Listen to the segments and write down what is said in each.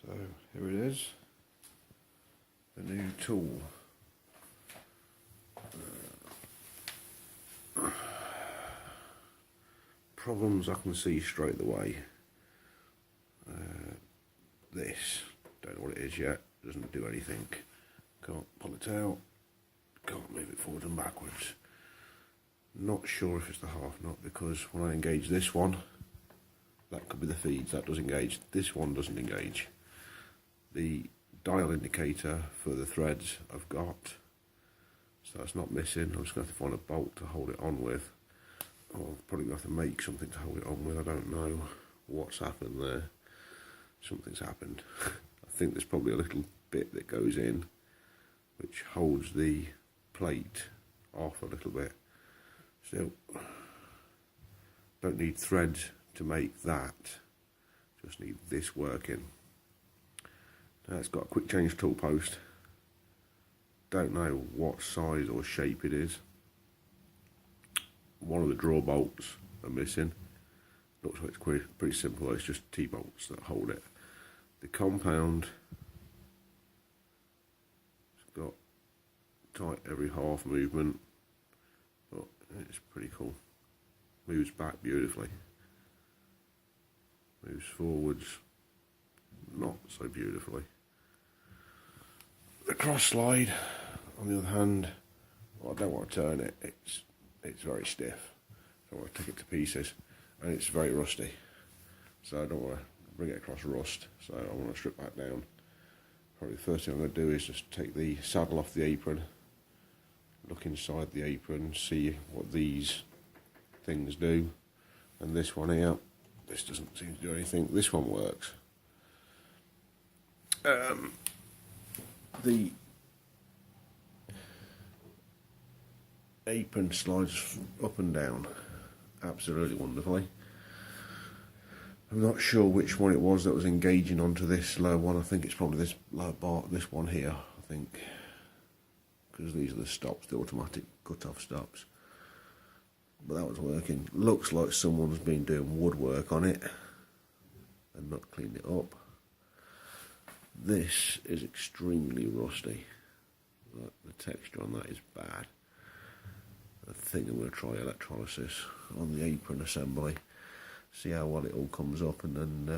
So here it is, the new tool. Problems I can see straight away. This, don't know what it is yet, doesn't do anything. Can't pull it out, can't move it forward and backwards. Not sure if it's the half nut, because when I engage this one, that could be the feeds, that does engage. This one doesn't engage. The dial indicator for the threads I've got, so that's not missing. I'm just going to have to find a bolt to hold it on with. Or I'm probably going to have to make something to hold it on with. I don't know what's happened there. Something's happened. I think there's probably a little bit that goes in which holds the plate off a little bit. Still, don't need threads to make that, just need this working. Now it's got a quick change tool post. Don't know what size or shape it is. One of the draw bolts are missing. Looks like it's pretty simple, it's just T-bolts that hold it. The compound, it's got tight every half movement, but it's pretty cool. Moves back beautifully. Moves forwards not so beautifully. The cross slide, on the other hand, well, I don't want to turn it, it's very stiff. I don't want to take it to pieces, and it's very rusty, so I don't want to bring it across rust, so I want to strip that down. Probably the first thing I'm going to do is just take the saddle off the apron, look inside the apron, see what these things do, and this one here, this doesn't seem to do anything. This one works. The apron slides up and down absolutely wonderfully. I'm not sure which one it was that was engaging onto this lower one. I think it's probably this lower bar, this one here, I think, because these are the stops, the automatic cut-off stops. But that was working. Looks like someone's been doing woodwork on it and not cleaned it up. This is extremely rusty. Like, the texture on that is bad. I think I'm going to try electrolysis on the apron assembly. See how well it all comes up, and then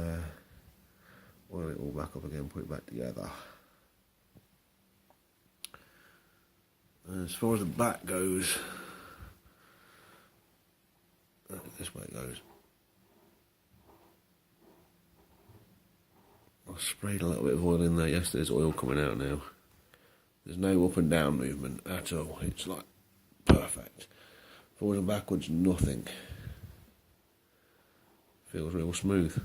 oil it all back up again, put it back together. As far as the back goes, this way it goes. I sprayed a little bit of oil in there. Yes, there's oil coming out now. There's no up and down movement at all. It's like perfect. Forwards and backwards, nothing. Feels real smooth.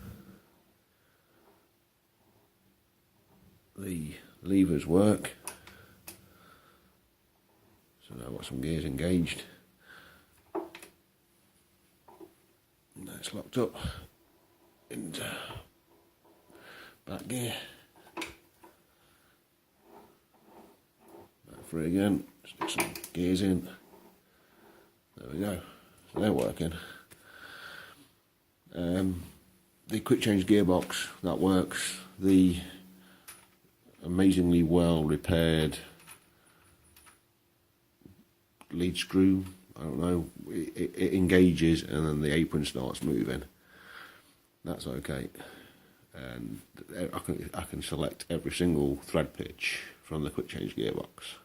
The levers work. So now I've got some gears engaged. And that's locked up into back gear. Back free again. Stick some gears in. There we go. So they're working. The quick change gearbox, that works. The amazingly well repaired lead screw, I don't know, it engages and then the apron starts moving. That's okay. And I can select every single thread pitch from the quick change gearbox.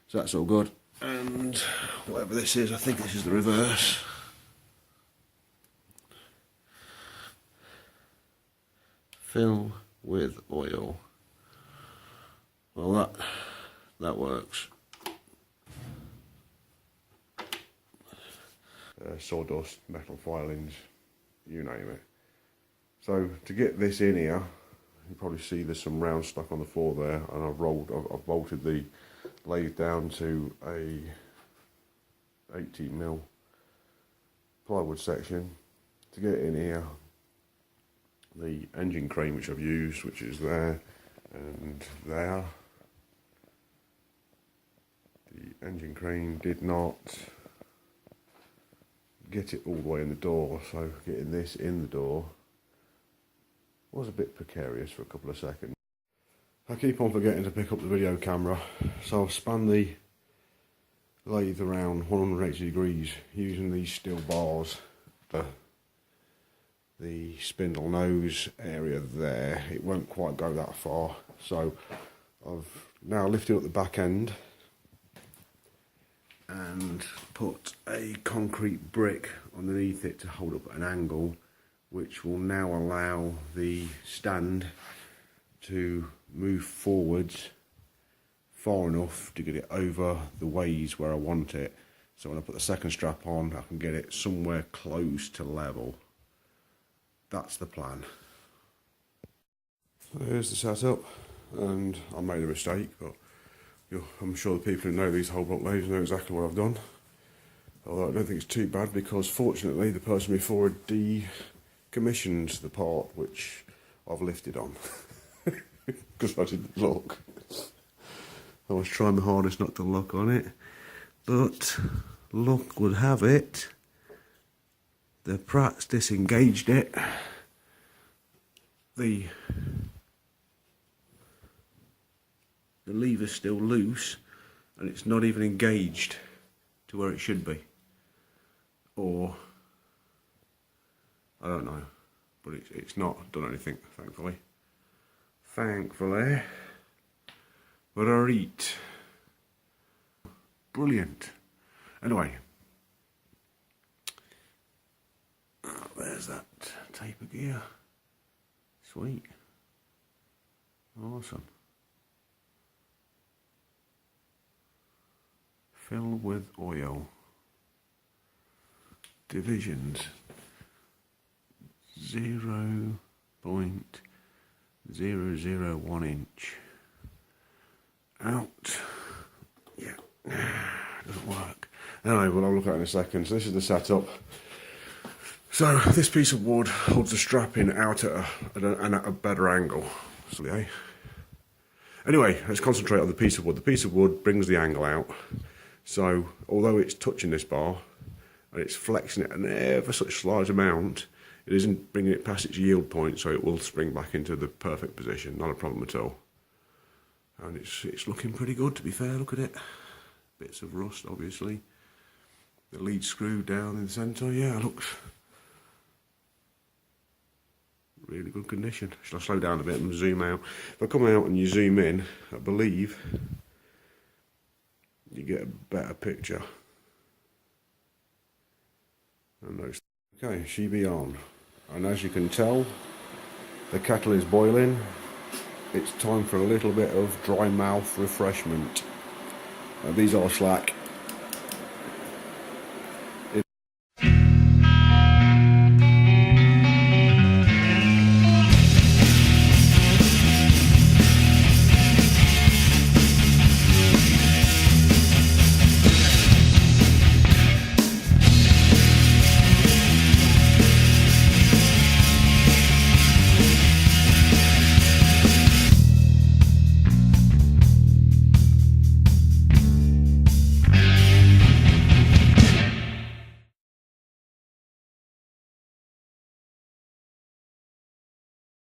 So that's all good. And whatever this is, I think this is the reverse. Fill with oil. Well, that works. Sawdust, metal filings, you name it. So to get this in here, you probably see there's some round stuck on the floor there, and I've bolted the lathe down to a 18mm plywood section. To get it in here, the engine crane which I've used, which is there and there. The engine crane did not get it all the way in the door, so getting this in the door was a bit precarious for a couple of seconds. I keep on forgetting to pick up the video camera, so I've spun the lathe around 180 degrees using these steel bars. The spindle nose area there, it won't quite go that far, so I've now lifted up the back end and put a concrete brick underneath it to hold up at an angle, which will now allow the stand to move forwards far enough to get it over the ways where I want it. So when I put the second strap on, I can get it somewhere close to level. That's the plan. So here's the setup, and I made a mistake, but I'm sure the people who know these Holbrook lathes know exactly what I've done. Although I don't think it's too bad, because fortunately the person before had decommissioned the part which I've lifted on. Because I didn't look. I was trying my hardest not to look on it, but luck would have it, the Pratt's disengaged it. The lever's still loose, and it's not even engaged to where it should be. Or I don't know, but it's not done anything, thankfully. Thankfully. But alright. Brilliant. Anyway. Oh, there's that taper gear. Sweet. Awesome. Fill with oil. Divisions. 0.001 inch. Out. Yeah. Doesn't work. Anyway, well, I'll look at it in a second. So this is the setup. So this piece of wood holds the strap in out at a better angle. So, yeah. Anyway, let's concentrate on the piece of wood. The piece of wood brings the angle out. So although it's touching this bar and it's flexing it an ever such large amount, it isn't bringing it past its yield point, so it will spring back into the perfect position. Not a problem at all. And it's looking pretty good, to be fair. Look at it. Bits of rust, obviously. The lead screw down in the centre. Yeah, it looks really good condition. Shall I slow down a bit and zoom out? If I come out and you zoom in, I believe you get a better picture. Okay, she be on. And as you can tell, the kettle is boiling. It's time for a little bit of dry mouth refreshment. These are slack.